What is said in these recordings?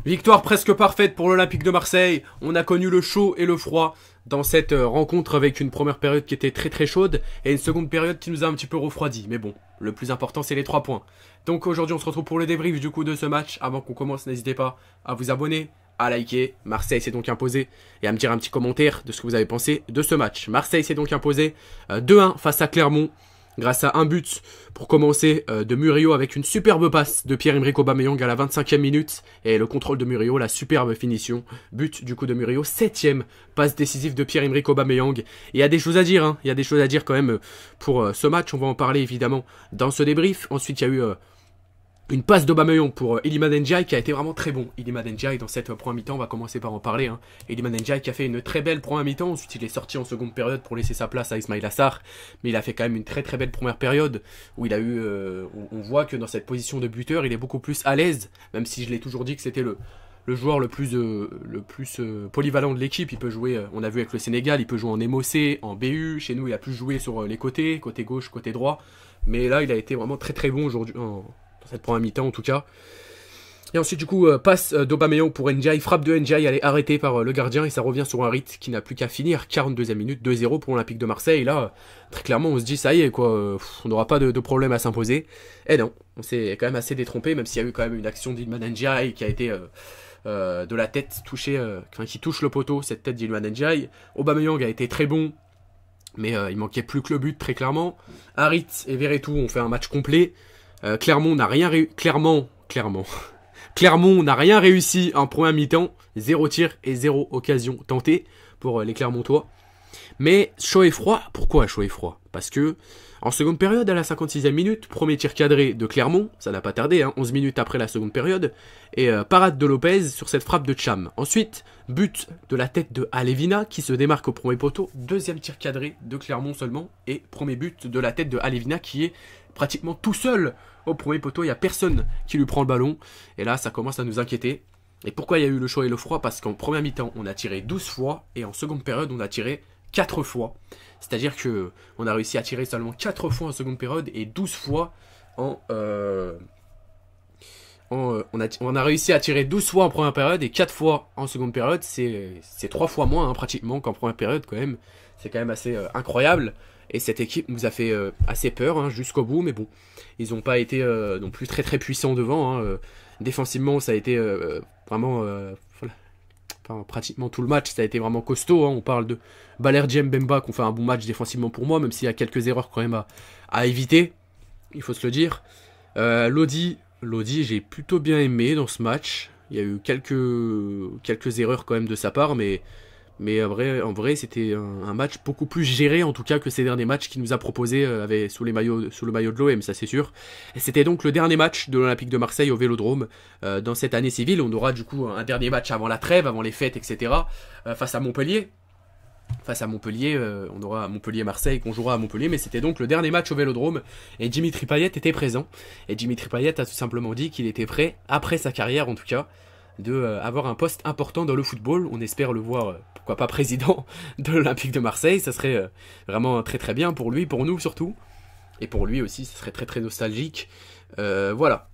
Victoire presque parfaite pour l'Olympique de Marseille. On a connu le chaud et le froid dans cette rencontre avec une première période qui était très très chaude et une seconde période qui nous a un petit peu refroidi. Mais bon, le plus important c'est les 3 points. Donc aujourd'hui on se retrouve pour le débrief du coup de ce match. Avant qu'on commence, n'hésitez pas à vous abonner, à liker. Marseille s'est donc imposé et à me dire un petit commentaire de ce que vous avez pensé de ce match. Marseille s'est donc imposé 2-1 face à Clermont. Grâce à un but pour commencer de Murillo avec une superbe passe de Pierre-Emerick Aubameyang à la 25e minute. Et le contrôle de Murillo, la superbe finition. But du coup de Murillo, 7e passe décisive de Pierre-Emerick Aubameyang. Et il y a des choses à dire, hein. Il y a des choses à dire quand même pour ce match. On va en parler évidemment dans ce débrief. Ensuite il y a eu une passe d'Aubameyang pour Iliman Ndiaye qui a été vraiment très bon. Iliman Ndiaye dans cette première mi-temps, on va commencer par en parler. Hein. Iliman Ndiaye qui a fait une très belle première mi-temps. Ensuite il est sorti en seconde période pour laisser sa place à Ismaïla Sarr. Mais il a fait quand même une très très belle première période où il a eu, on voit que dans cette position de buteur il est beaucoup plus à l'aise. Même si je l'ai toujours dit que c'était le joueur le plus polyvalent de l'équipe. Il peut jouer, on a vu avec le Sénégal, il peut jouer en MOC, en BU. Chez nous il a plus joué sur les côtés, côté gauche, côté droit. Mais là il a été vraiment très très bon aujourd'hui. Cette première mi-temps en tout cas. Et ensuite du coup passe d'Aubameyang pour Ndiaye, frappe de Ndiaye, elle est arrêtée par le gardien et ça revient sur un rythme qui n'a plus qu'à finir, 42e minute, 2-0 pour l'Olympique de Marseille. Et là, très clairement on se dit ça y est quoi, on n'aura pas de problème à s'imposer. Et non, on s'est quand même assez détrompé, même s'il y a eu quand même une action d'Iliman Ndiaye qui a été de la tête touchée, qui touche le poteau, cette tête d'Iliman Ndiaye. Aubameyang a été très bon, mais il manquait plus que le but très clairement. Harit et Verretou ont fait un match complet. Clermont n'a rien Clermont n'a rien réussi en première mi-temps, 0 tir et 0 occasion tentée pour les Clermontois. Mais chaud et froid, pourquoi chaud et froid? Parce que en seconde période, à la 56e minute, premier tir cadré de Clermont, ça n'a pas tardé, hein, 11 minutes après la seconde période, et parade de Lopez sur cette frappe de Cham. Ensuite, but de la tête de Alevina qui se démarque au premier poteau, deuxième tir cadré de Clermont seulement, et premier but de la tête de Alevina qui est pratiquement tout seul au premier poteau, il n'y a personne qui lui prend le ballon, et là ça commence à nous inquiéter. Et pourquoi il y a eu le chaud et le froid? Parce qu'en première mi-temps, on a tiré 12 fois, et en seconde période, on a tiré 4 fois. C'est-à-dire que on a réussi à tirer seulement 4 fois en seconde période, et 12 fois on a réussi à tirer 12 fois en première période, et 4 fois en seconde période, c'est 3 fois moins hein, pratiquement qu'en première période quand même. C'est quand même assez incroyable. Et cette équipe nous a fait assez peur hein, jusqu'au bout, mais bon, ils n'ont pas été non plus très très puissants devant. Hein. Défensivement, ça a été vraiment, enfin, pratiquement tout le match, ça a été vraiment costaud. Hein. On parle de Balerdi Mbemba qui ont fait un bon match défensivement pour moi, même s'il y a quelques erreurs quand même à éviter, il faut se le dire. Lodi, j'ai plutôt bien aimé dans ce match. Il y a eu quelques erreurs quand même de sa part, mais en vrai c'était un match beaucoup plus géré en tout cas que ces derniers matchs qu'il nous a proposé sous le maillot de l'OM, ça c'est sûr. Et c'était donc le dernier match de l'Olympique de Marseille au Vélodrome dans cette année civile. On aura du coup un dernier match avant la trêve, avant les fêtes, etc. Face à Montpellier. On aura Montpellier-Marseille qu'on jouera à Montpellier, mais c'était donc le dernier match au Vélodrome et Dimitri Payet était présent. Et Dimitri Payet a tout simplement dit qu'il était prêt, après sa carrière en tout cas, avoir un poste important dans le football. On espère le voir, pourquoi pas président de l'Olympique de Marseille. Ça serait vraiment très très bien pour lui, pour nous surtout. Et pour lui aussi, ça serait très très nostalgique. Voilà.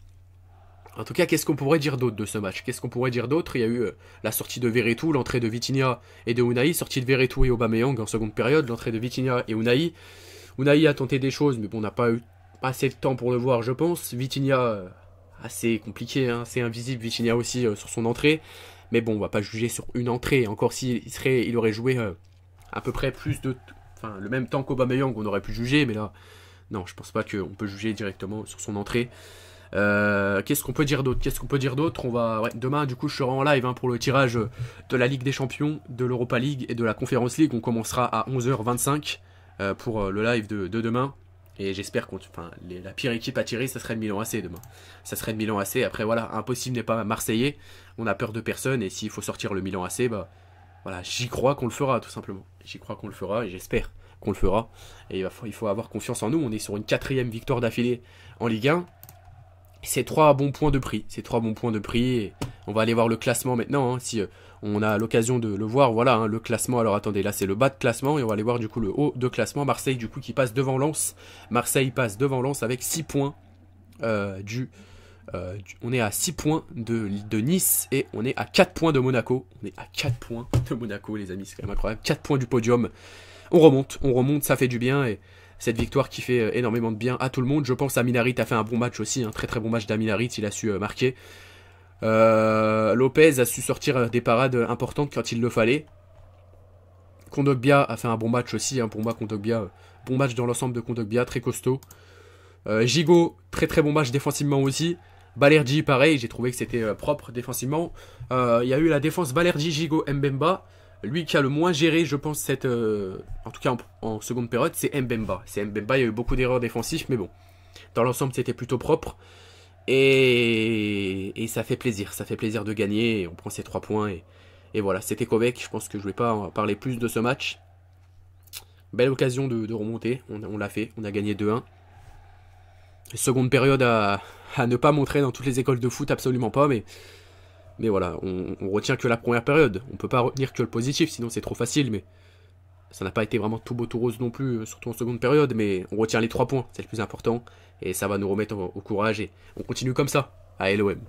En tout cas, qu'est-ce qu'on pourrait dire d'autre de ce match? Qu'est-ce qu'on pourrait dire d'autre? Il y a eu la sortie de Verretou, l'entrée de Vitinha et de Unai, sortie de Verretou et Aubameyang en seconde période, l'entrée de Vitinha et Unai. Unai a tenté des choses, mais bon, on n'a pas eu assez de temps pour le voir, je pense. Vitinha, assez compliqué, hein, c'est invisible, Vitinha aussi sur son entrée. Mais bon, on va pas juger sur une entrée. Encore il aurait joué à peu près le même temps qu'Aubameyang, on aurait pu juger, mais là, non, je pense pas qu'on peut juger directement sur son entrée. Qu'est-ce qu'on peut dire d'autre? Demain du coup je serai en live hein, pour le tirage de la Ligue des Champions, de l'Europa League et de la Conference League. On commencera à 11h25 pour le live de demain. Et j'espère la pire équipe à tirer, ça serait le Milan AC demain. Ça serait le Milan AC. Après voilà, impossible n'est pas marseillais. On a peur de personne et s'il faut sortir le Milan AC, bah voilà, j'y crois qu'on le fera tout simplement. J'y crois qu'on le fera et j'espère qu'on le fera. Et il faut avoir confiance en nous. On est sur une 4e victoire d'affilée en Ligue 1. C'est 3 bons points de prix. Et on va aller voir le classement maintenant. Hein, si on a l'occasion de le voir, voilà hein, le classement. Alors attendez, là c'est le bas de classement et on va aller voir du coup le haut de classement. Marseille du coup qui passe devant Lens. Marseille passe devant Lens avec 6 points On est à 6 points de Nice et on est à 4 points de Monaco. On est à 4 points de Monaco, les amis, c'est quand même incroyable. 4 points du podium. On remonte, ça fait du bien. Et cette victoire qui fait énormément de bien à tout le monde. Je pense à Minarit a fait un bon match aussi, un très très bon match d'Aminarit, il a su marquer. Lopez a su sortir des parades importantes quand il le fallait. Kondogbia a fait un bon match aussi, pour moi Kondogbia, bon match dans l'ensemble de Kondogbia, très costaud. Gigot, très très bon match défensivement aussi. Balerdi, pareil, j'ai trouvé que c'était propre défensivement. Il y a eu la défense Balerdi, Gigot, Mbemba. Lui qui a le moins géré, je pense, en tout cas en seconde période, c'est Mbemba. C'est Mbemba, il y a eu beaucoup d'erreurs défensives, mais bon, dans l'ensemble c'était plutôt propre. Et ça fait plaisir de gagner. On prend ces 3 points et voilà, c'était Kovac. Je pense que je ne vais pas en parler plus de ce match. Belle occasion de remonter, on l'a fait, on a gagné 2-1. Seconde période à ne pas montrer dans toutes les écoles de foot, absolument pas, mais voilà, on retient que la première période. On peut pas retenir que le positif, sinon c'est trop facile, mais ça n'a pas été vraiment tout beau tout rose non plus, surtout en seconde période, mais on retient les 3 points, c'est le plus important, et ça va nous remettre au courage, et on continue comme ça, à LOM.